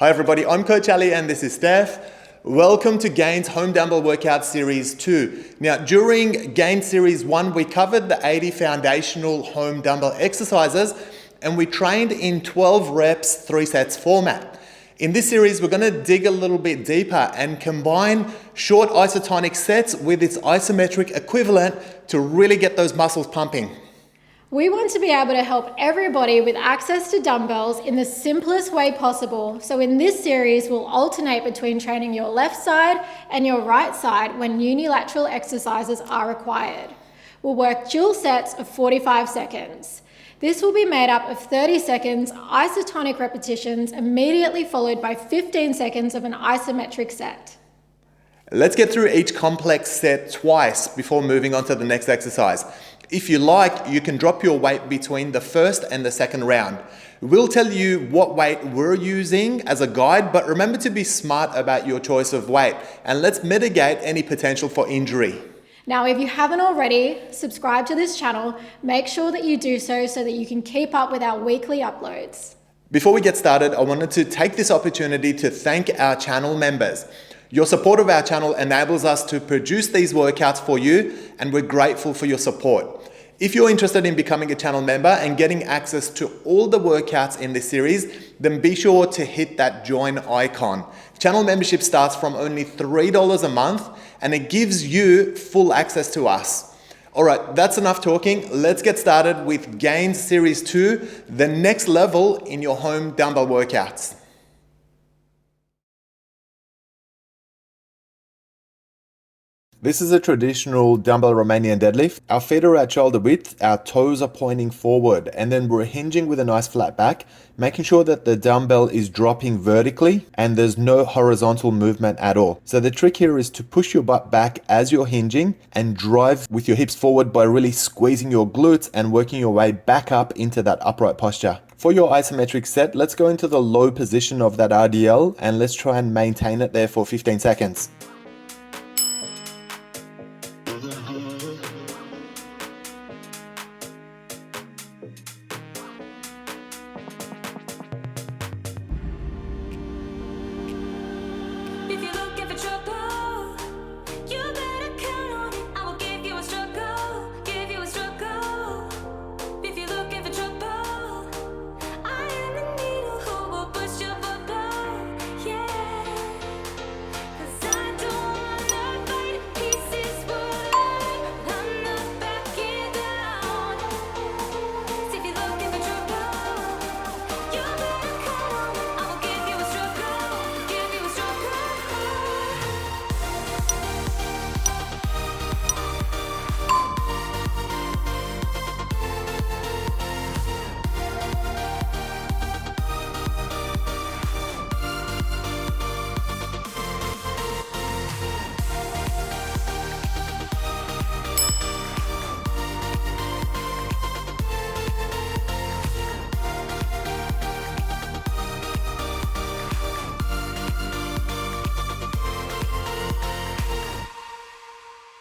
Hi everybody, I'm Coach Ali and this is Steph. Welcome to Gain's Home Dumbbell Workout Series 2. Now during Gain Series 1 we covered the 80 foundational home dumbbell exercises and we trained in 12 reps, 3 sets format. In this series we're going to dig a little bit deeper and combine short isotonic sets with its isometric equivalent to really get those muscles pumping. We want to be able to help everybody with access to dumbbells in the simplest way possible. So in this series, we'll alternate between training your left side and your right side when unilateral exercises are required. We'll work dual sets of 45 seconds. This will be made up of 30 seconds isotonic repetitions immediately followed by 15 seconds of an isometric set. Let's get through each complex set twice before moving on to the next exercise. If you like, you can drop your weight between the first and the second round. We'll tell you what weight we're using as a guide, but remember to be smart about your choice of weight and let's mitigate any potential for injury. Now, if you haven't already, subscribe to this channel. Make sure that you do so that you can keep up with our weekly uploads. Before we get started, I wanted to take this opportunity to thank our channel members. Your support of our channel enables us to produce these workouts for you, and we're grateful for your support. If you're interested in becoming a channel member and getting access to all the workouts in this series, then be sure to hit that join icon. Channel membership starts from only $3 a month, and it gives you full access to us. All right, that's enough talking. Let's get started with Gain Series 2, the next level in your home dumbbell workouts. This is a traditional dumbbell Romanian deadlift. Our feet are at shoulder width, our toes are pointing forward, and then we're hinging with a nice flat back, making sure that the dumbbell is dropping vertically and there's no horizontal movement at all. So the trick here is to push your butt back as you're hinging and drive with your hips forward by really squeezing your glutes and working your way back up into that upright posture. For your isometric set, let's go into the low position of that RDL and let's try and maintain it there for 15 seconds.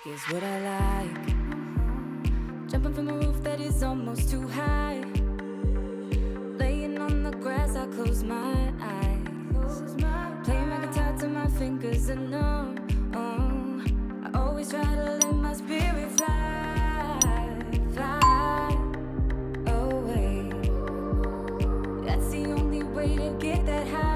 Here's what I like. Jumping from a roof that is almost too high. Laying on the grass, I close my eyes. Playing my guitar till my fingers are numb. I always try to let my spirit fly away. That's the only way to get that high.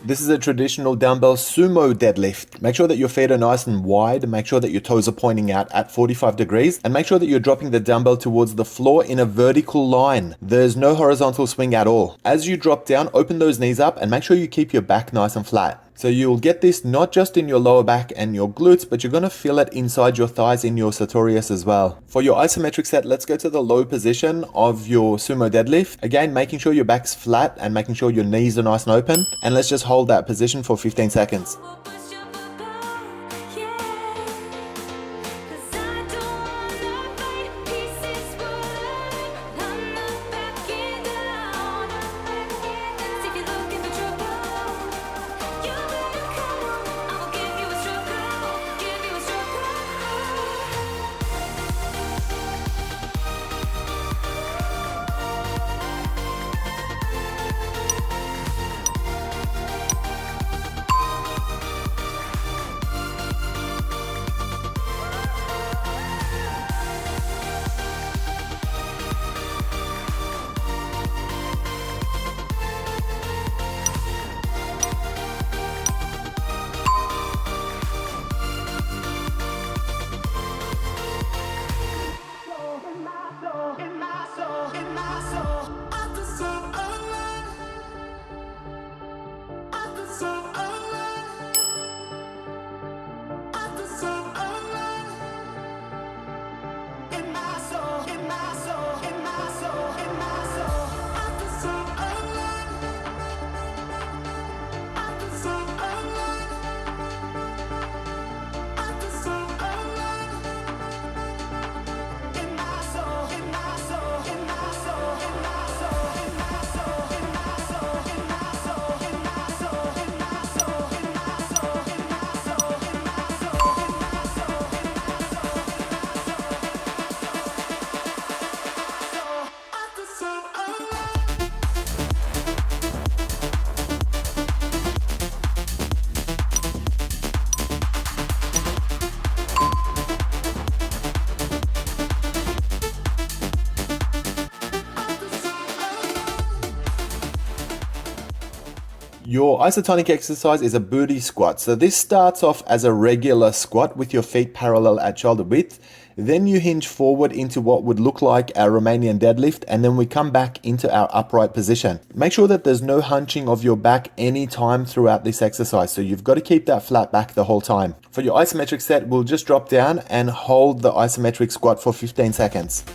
This is a traditional dumbbell Sumo deadlift. Make sure that your feet are nice and wide, make sure that your toes are pointing out at 45 degrees, and make sure that you're dropping the dumbbell towards the floor in a vertical line. There's no horizontal swing at all. As you drop down, open those knees up and make sure you keep your back nice and flat. So you'll get this not just in your lower back and your glutes, but you're going to feel it inside your thighs in your sartorius as well. For your isometric set, let's go to the low position of your sumo deadlift. Again, making sure your back's flat and making sure your knees are nice and open. And let's just hold that position for 15 seconds. Your isotonic exercise is a booty squat. So this starts off as a regular squat with your feet parallel at shoulder width. Then you hinge forward into what would look like a Romanian deadlift, and then we come back into our upright position. Make sure that there's no hunching of your back any time throughout this exercise. So you've got to keep that flat back the whole time. For your isometric set, we'll just drop down and hold the isometric squat for 15 seconds.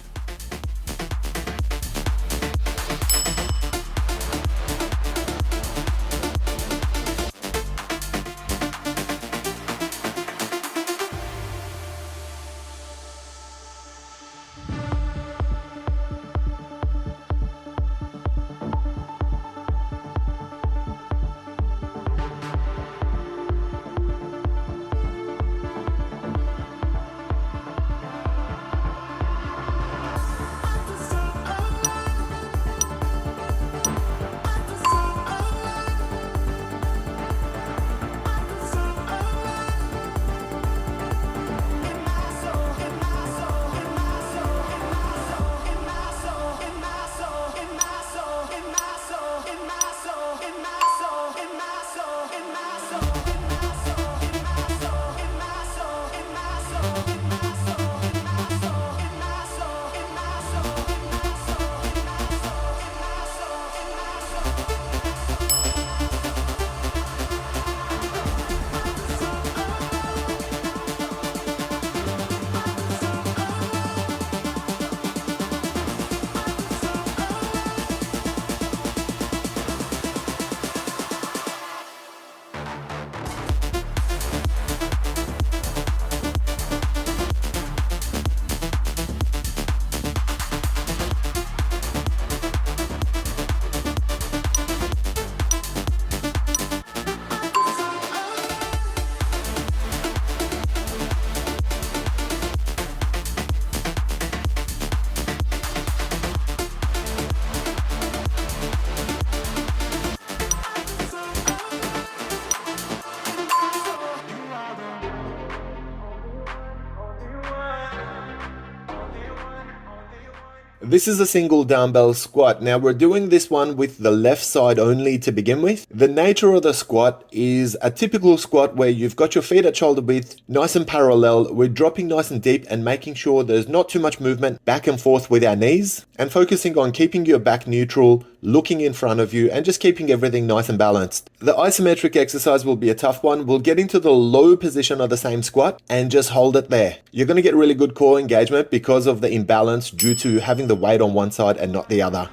This is a single dumbbell squat. Now we're doing this one with the left side only to begin with. The nature of the squat is a typical squat where you've got your feet at shoulder width, nice and parallel. We're dropping nice and deep and making sure there's not too much movement back and forth with our knees, and focusing on keeping your back neutral, looking in front of you, and just keeping everything nice and balanced. The isometric exercise will be a tough one. We'll get into the low position of the same squat and just hold it there. You're going to get really good core engagement because of the imbalance due to having the weight on one side and not the other.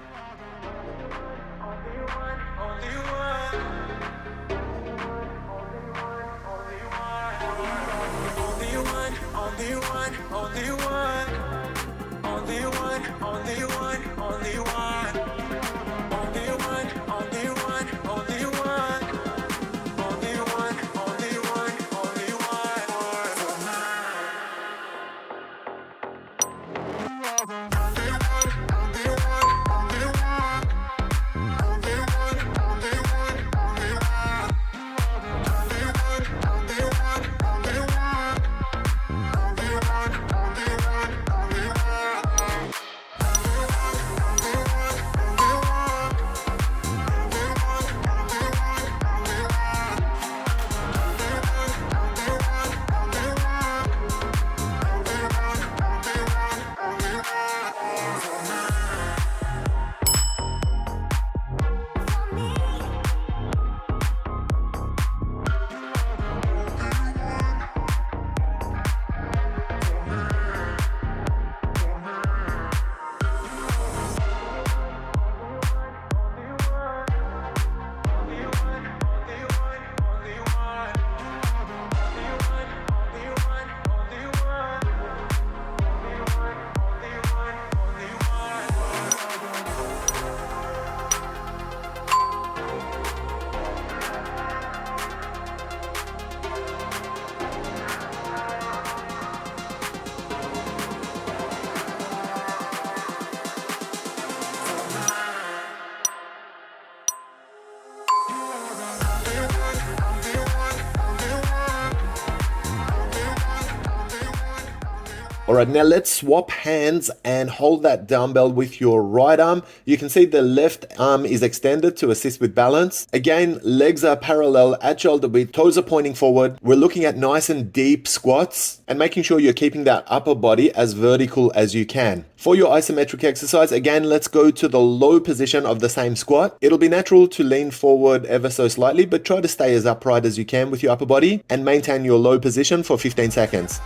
All right, now let's swap hands and hold that dumbbell with your right arm. You can see the left arm is extended to assist with balance. Again, legs are parallel at shoulder width, toes are pointing forward. We're looking at nice and deep squats and making sure you're keeping that upper body as vertical as you can. For your isometric exercise, again, let's go to the low position of the same squat. It'll be natural to lean forward ever so slightly, but try to stay as upright as you can with your upper body and maintain your low position for 15 seconds.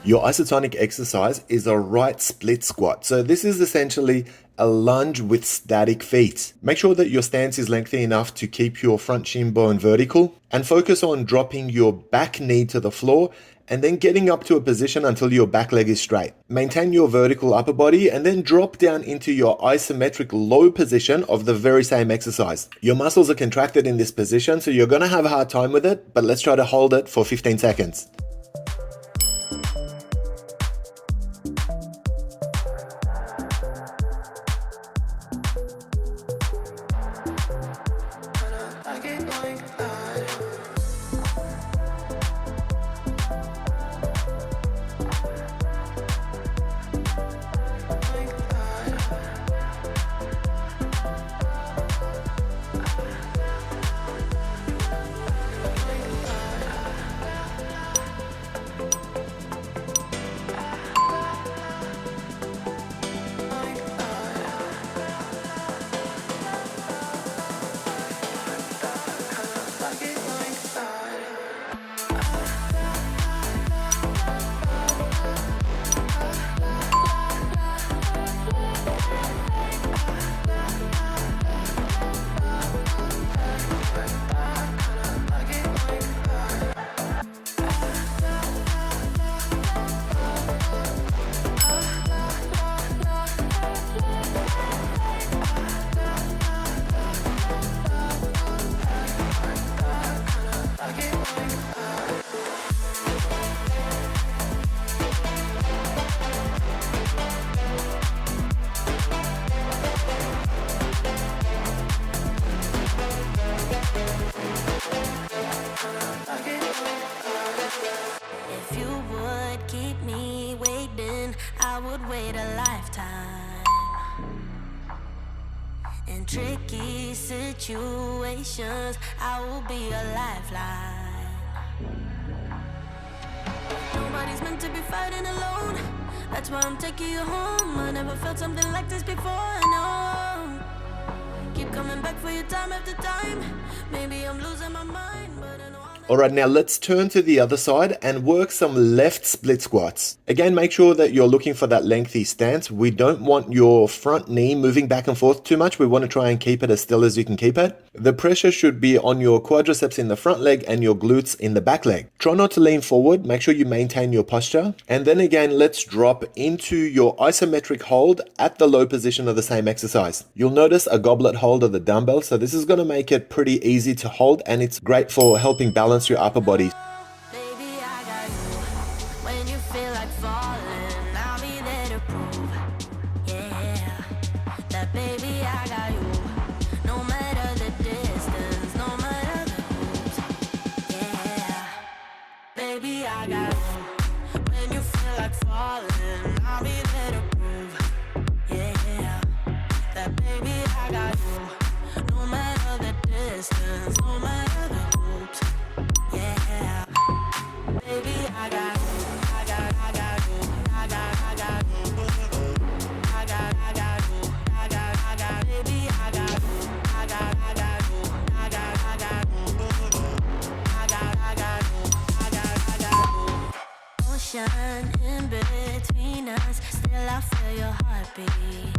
Your isotonic exercise is a right split squat. So this is essentially a lunge with static feet. Make sure that your stance is lengthy enough to keep your front shin bone vertical and focus on dropping your back knee to the floor and then getting up to a position until your back leg is straight. Maintain your vertical upper body and then drop down into your isometric low position of the very same exercise. Your muscles are contracted in this position, so you're gonna have a hard time with it, but let's try to hold it for 15 seconds. In tricky situations, I will be a lifeline. Nobody's meant to be fighting alone. That's why I'm taking you home. I never felt something like this before, no. Keep coming back for you time after time. Maybe I'm losing my mind, but I know I'm Alright, now let's turn to the other side and work some left split squats. Again, make sure that you're looking for that lengthy stance. We don't want your front knee moving back and forth too much. We want to try and keep it as still as you can keep it. The pressure should be on your quadriceps in the front leg and your glutes in the back leg. Try not to lean forward. Make sure you maintain your posture. And then again, let's drop into your isometric hold at the low position of the same exercise. You'll notice a goblet hold of the dumbbell. So this is going to make it pretty easy to hold, and it's great for helping balance your upper body. Baby, I got you. When you feel like falling, I'll be there to prove. Yeah, that baby, I got you. No matter the distance, no matter the hoops. Yeah, baby, I got you. When you feel like falling, I'll be there to prove. Yeah, that baby, I got you. No matter the distance, no matter the hoops. Yeah, baby, I got you. I got you. I got you. I got you. I got you. Baby, I got you. I got you. I got you. Ocean in between us, still I feel your heartbeat.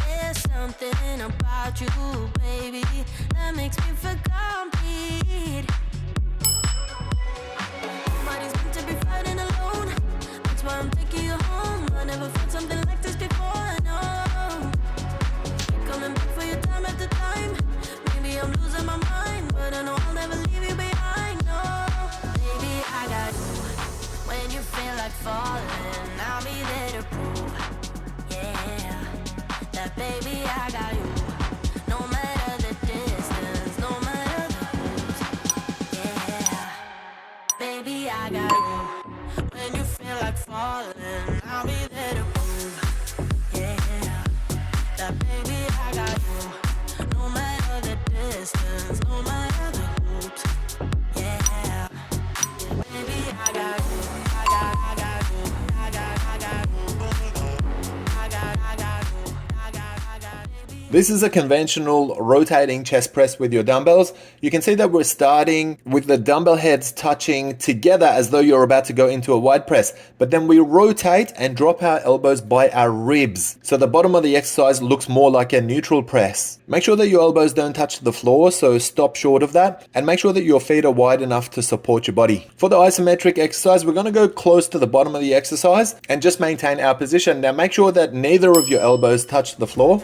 There's something about you, baby, that makes me feel complete. Nobody's meant to be fighting alone. That's why I'm taking you home. I never felt something like this before, no. Keep coming back for your time after time. Maybe I'm losing my mind, but I know I'll never leave you behind, no. Baby, I got you. When you feel like falling, I'll be there to prove. Yeah, that baby, I got you. No matter the distance, no matter the hoops. Yeah, baby, I got you. When you feel like falling, I'll be there to prove. Yeah, that baby, I got you. No matter the distance, no matter the hoops. Yeah, baby, I got you. I got you. I got you. I got you. This is a conventional rotating chest press with your dumbbells. You can see that we're starting with the dumbbell heads touching together as though you're about to go into a wide press. But then we rotate and drop our elbows by our ribs. So the bottom of the exercise looks more like a neutral press. Make sure that your elbows don't touch the floor, so stop short of that. And make sure that your feet are wide enough to support your body. For the isometric exercise, we're going to go close to the bottom of the exercise and just maintain our position. Now make sure that neither of your elbows touch the floor.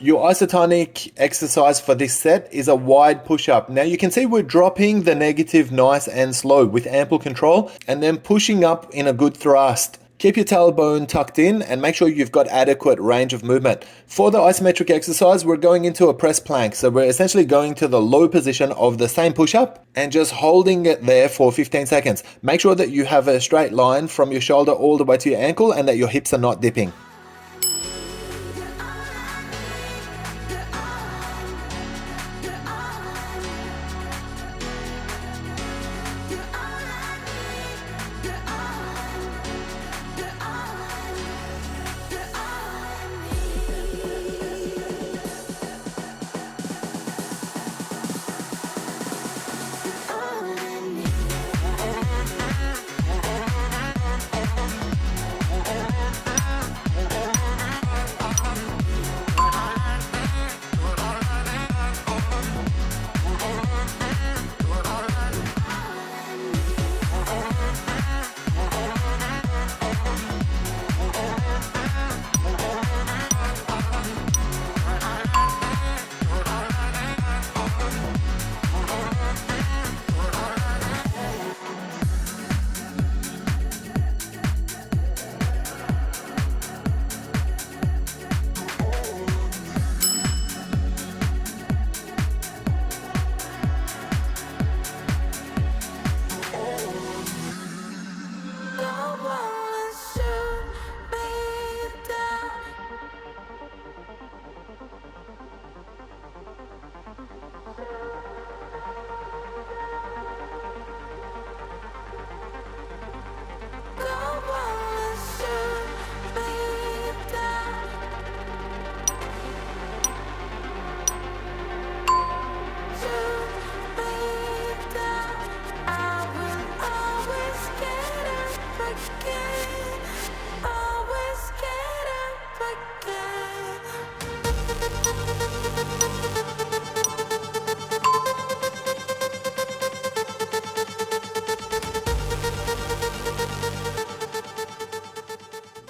Your isotonic exercise for this set is a wide push-up. Now you can see we're dropping the negative nice and slow with ample control and then pushing up in a good thrust. Keep your tailbone tucked in and make sure you've got adequate range of movement. For the isometric exercise, we're going into a press plank. So we're essentially going to the low position of the same push-up and just holding it there for 15 seconds. Make sure that you have a straight line from your shoulder all the way to your ankle and that your hips are not dipping.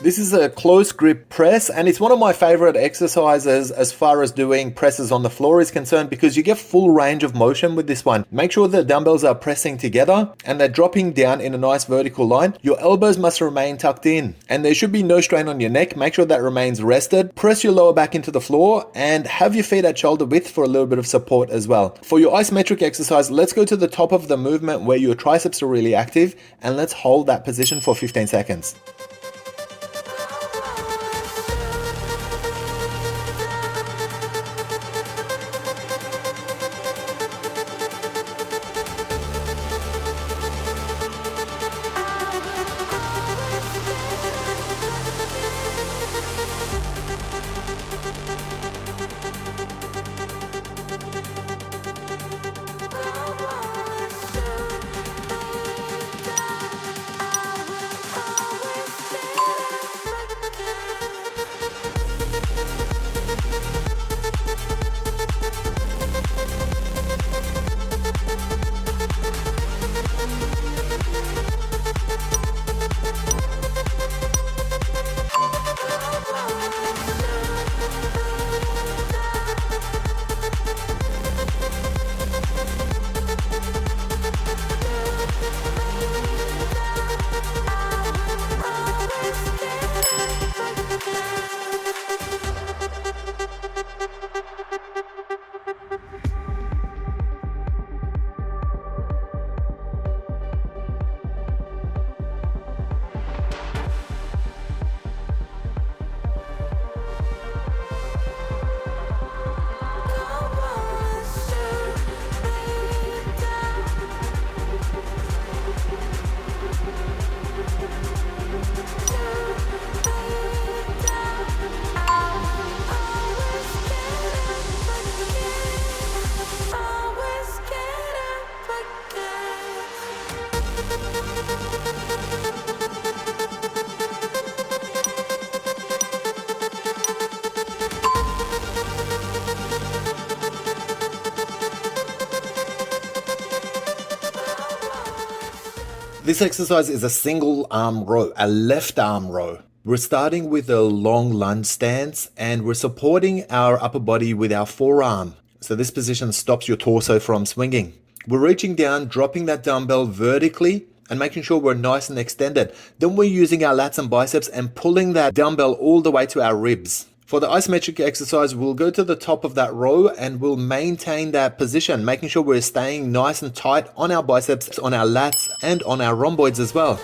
This is a close grip press and it's one of my favorite exercises as far as doing presses on the floor is concerned because you get full range of motion with this one. Make sure the dumbbells are pressing together and they're dropping down in a nice vertical line. Your elbows must remain tucked in and there should be no strain on your neck. Make sure that remains rested. Press your lower back into the floor and have your feet at shoulder width for a little bit of support as well. For your isometric exercise, let's go to the top of the movement where your triceps are really active and let's hold that position for 15 seconds. This exercise is a single arm row, a left arm row. We're starting with a long lunge stance and we're supporting our upper body with our forearm. So this position stops your torso from swinging. We're reaching down, dropping that dumbbell vertically and making sure we're nice and extended. Then we're using our lats and biceps and pulling that dumbbell all the way to our ribs. For the isometric exercise, we'll go to the top of that row and we'll maintain that position, making sure we're staying nice and tight on our biceps, on our lats, and on our rhomboids as well.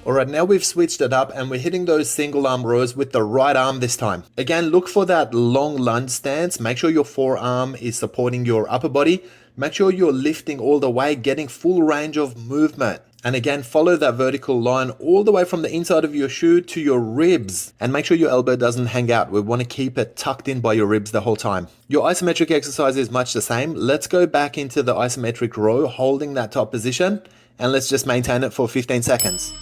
Alright, now we've switched it up and we're hitting those single arm rows with the right arm this time. Again, look for that long lunge stance. Make sure your forearm is supporting your upper body. Make sure you're lifting all the way, getting full range of movement. And again, follow that vertical line all the way from the inside of your shoe to your ribs. And make sure your elbow doesn't hang out. We want to keep it tucked in by your ribs the whole time. Your isometric exercise is much the same. Let's go back into the isometric row, holding that top position. And let's just maintain it for 15 seconds.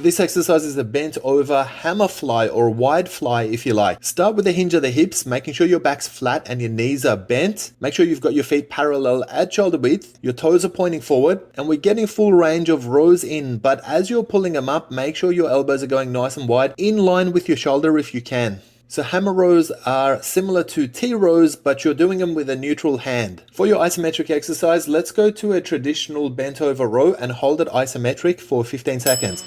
This exercise is a bent over hammer fly or wide fly if you like. Start with the hinge of the hips, making sure your back's flat and your knees are bent. Make sure you've got your feet parallel at shoulder width, your toes are pointing forward, and we're getting full range of rows in, but as you're pulling them up, make sure your elbows are going nice and wide, in line with your shoulder if you can. So hammer rows are similar to T rows, but you're doing them with a neutral hand. For your isometric exercise, let's go to a traditional bent over row and hold it isometric for 15 seconds.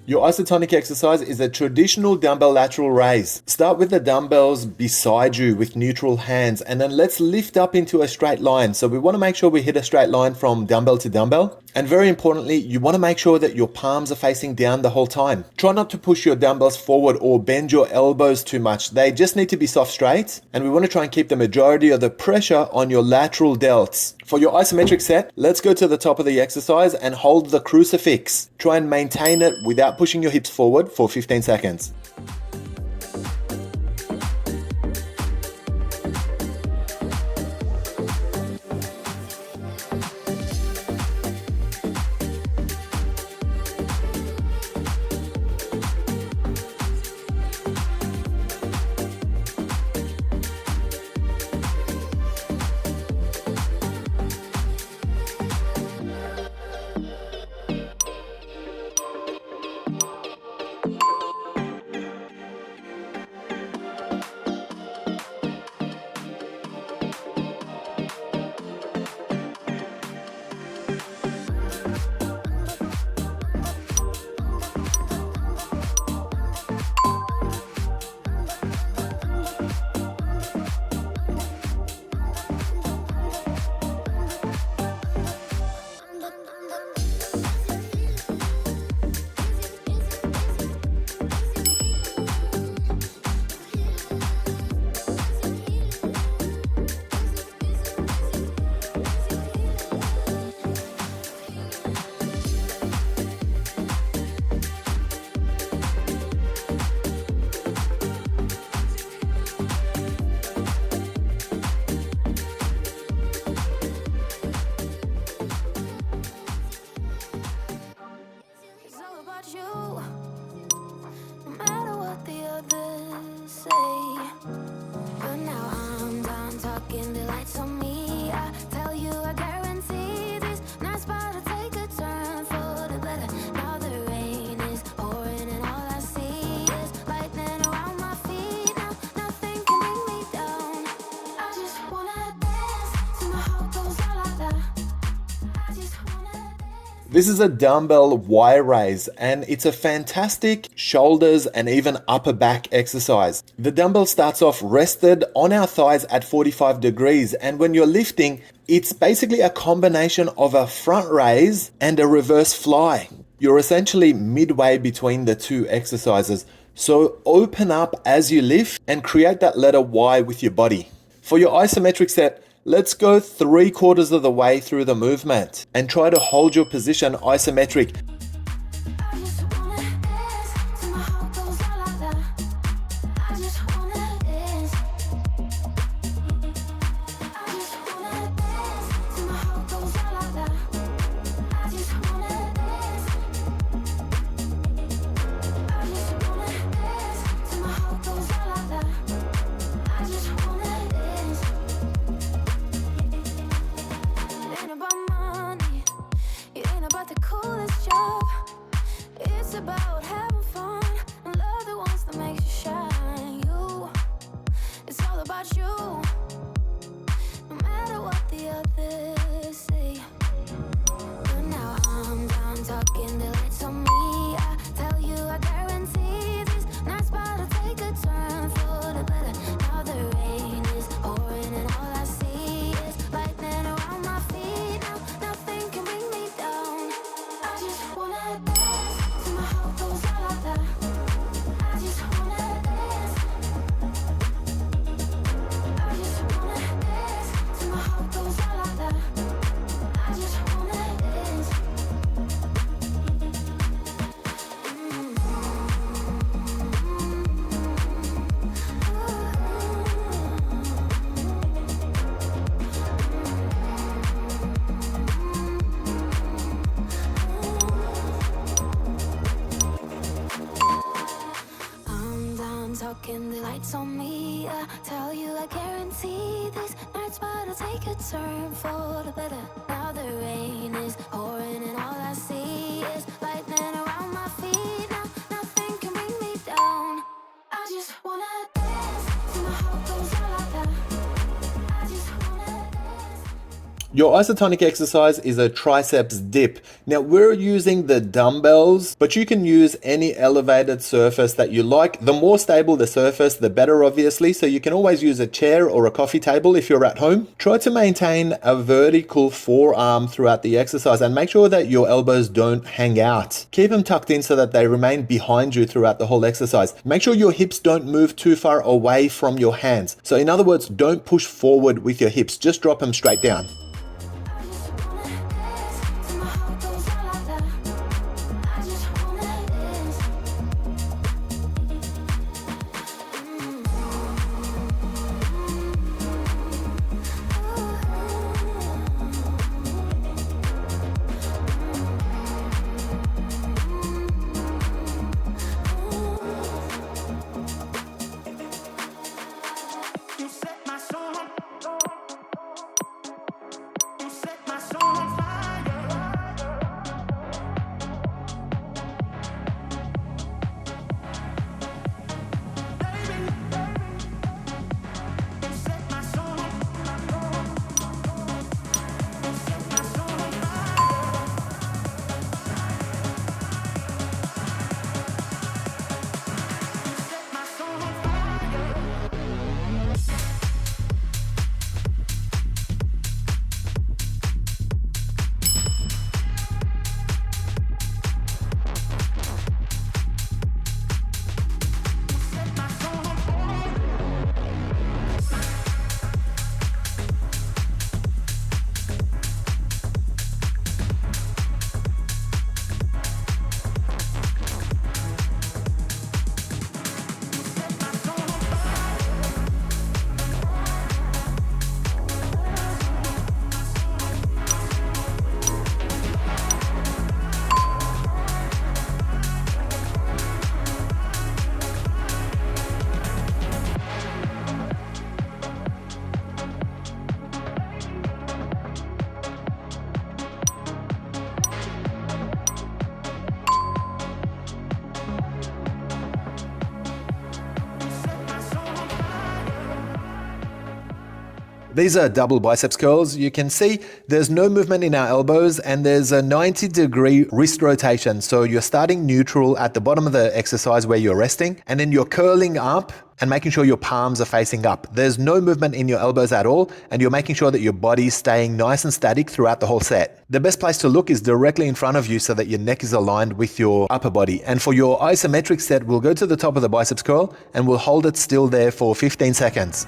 Your isotonic exercise is a traditional dumbbell lateral raise. Start with the dumbbells beside you with neutral hands, and then let's lift up into a straight line. So we want to make sure we hit a straight line from dumbbell to dumbbell. And very importantly, you want to make sure that your palms are facing down the whole time. Try not to push your dumbbells forward or bend your elbows too much. They just need to be soft straight, and we want to try and keep the majority of the pressure on your lateral delts. For your isometric set, let's go to the top of the exercise and hold the crucifix. Try and maintain it without pushing your hips forward for 15 seconds. This is a dumbbell Y raise, and it's a fantastic shoulders and even upper back exercise. The dumbbell starts off rested on our thighs at 45 degrees, and when you're lifting, it's basically a combination of a front raise and a reverse fly. You're essentially midway between the two exercises. So open up as you lift and create that letter Y with your body. For your isometric set, let's go 3/4 of the way through the movement and try to hold your position isometric. Talking, the lights on me. I tell you, I guarantee this night's about to take a turn for the better. Now the rain is pouring, and all I see is lightning around my feet. Now nothing can bring me down. I just wanna dance till my heart goes la-la-la. I just wanna dance. Your isotonic exercise is a triceps dip. Now we're using the dumbbells, but you can use any elevated surface that you like. The more stable the surface, the better obviously, so you can always use a chair or a coffee table if you're at home. Try to maintain a vertical forearm throughout the exercise and make sure that your elbows don't hang out. Keep them tucked in so that they remain behind you throughout the whole exercise. Make sure your hips don't move too far away from your hands. So in other words, don't push forward with your hips, just drop them straight down. These are double biceps curls. You can see there's no movement in our elbows and there's a 90-degree wrist rotation. So you're starting neutral at the bottom of the exercise where you're resting, and then you're curling up and making sure your palms are facing up. There's no movement in your elbows at all, and you're making sure that your body's staying nice and static throughout the whole set. The best place to look is directly in front of you so that your neck is aligned with your upper body. And for your isometric set, we'll go to the top of the biceps curl and we'll hold it still there for 15 seconds.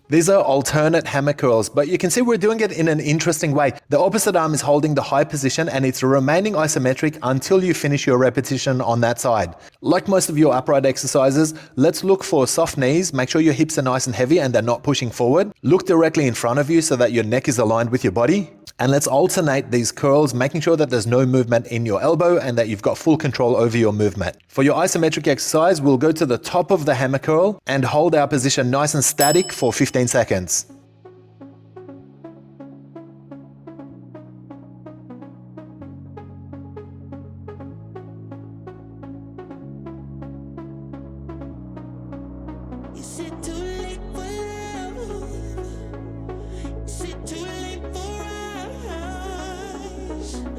These are alternate hammer curls, but you can see we're doing it in an interesting way. The opposite arm is holding the high position and it's remaining isometric until you finish your repetition on that side. Like most of your upright exercises, let's look for soft knees. Make sure your hips are nice and heavy and they're not pushing forward. Look directly in front of you so that your neck is aligned with your body. And let's alternate these curls, making sure that there's no movement in your elbow and that you've got full control over your movement. For your isometric exercise, we'll go to the top of the hammer curl and hold our position nice and static for 15 seconds. Is it too late for love? Is it too late for us? Is it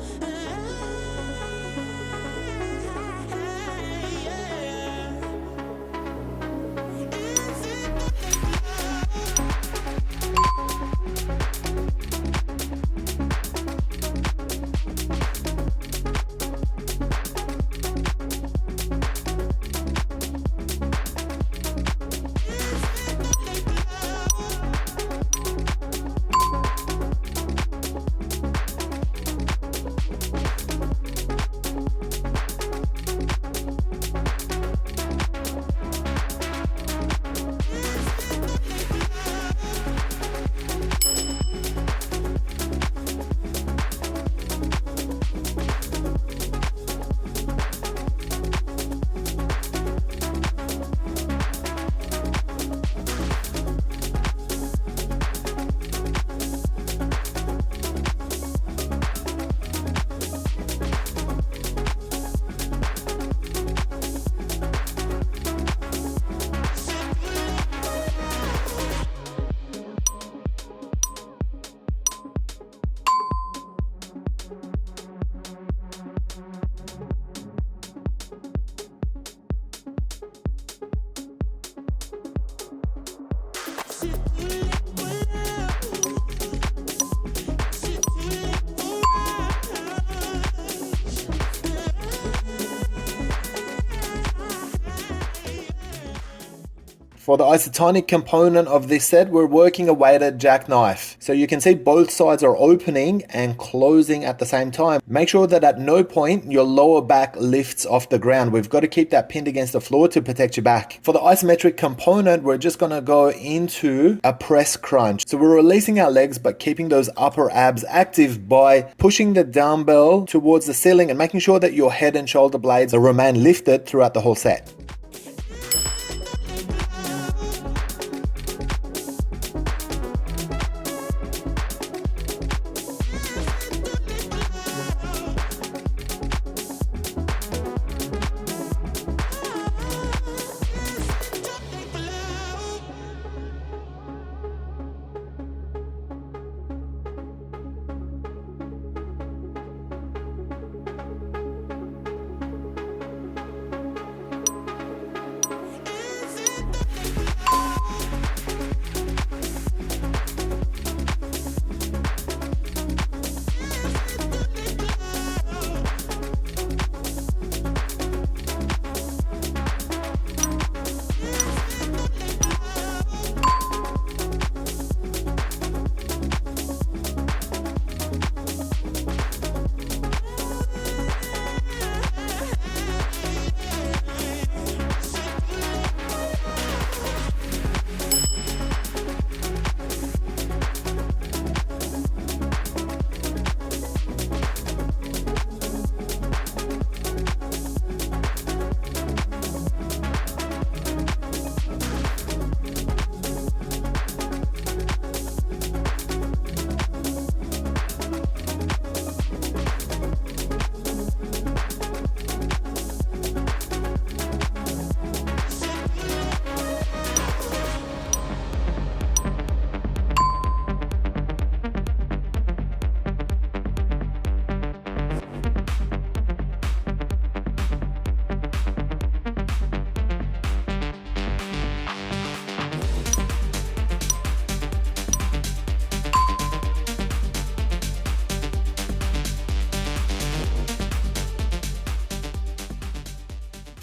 For the isotonic component of this set, we're working a weighted jackknife. So you can see both sides are opening and closing at the same time. Make sure that at no point your lower back lifts off the ground. We've got to keep that pinned against the floor to protect your back. For the isometric component, we're just going to go into a press crunch. So we're releasing our legs but keeping those upper abs active by pushing the dumbbell towards the ceiling and making sure that your head and shoulder blades remain lifted throughout the whole set.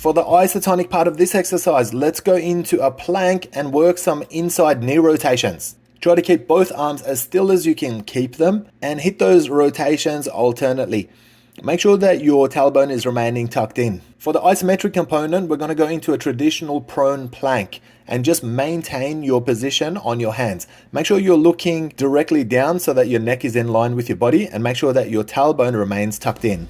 For the isotonic part of this exercise, let's go into a plank and work some inside knee rotations. Try to keep both arms as still as you can keep them and hit those rotations alternately. Make sure that your tailbone is remaining tucked in. For the isometric component, we're going to go into a traditional prone plank and just maintain your position on your hands. Make sure you're looking directly down so that your neck is in line with your body, and make sure that your tailbone remains tucked in.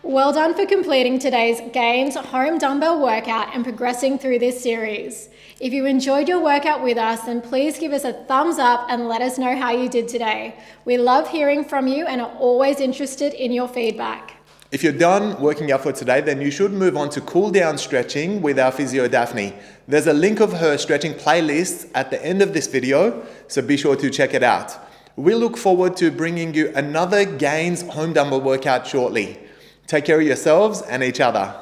Well done for completing today's gains home dumbbell workout and progressing through this series. If you enjoyed your workout with us, then please give us a thumbs up and let us know how you did today. We love hearing from you and are always interested in your feedback. If you're done working out for today, then you should move on to cool down stretching with our physio Daphne. There's a link of her stretching playlist at the end of this video, so be sure to check it out. We look forward to bringing you another gains home dumbbell workout shortly. Take care of yourselves and each other.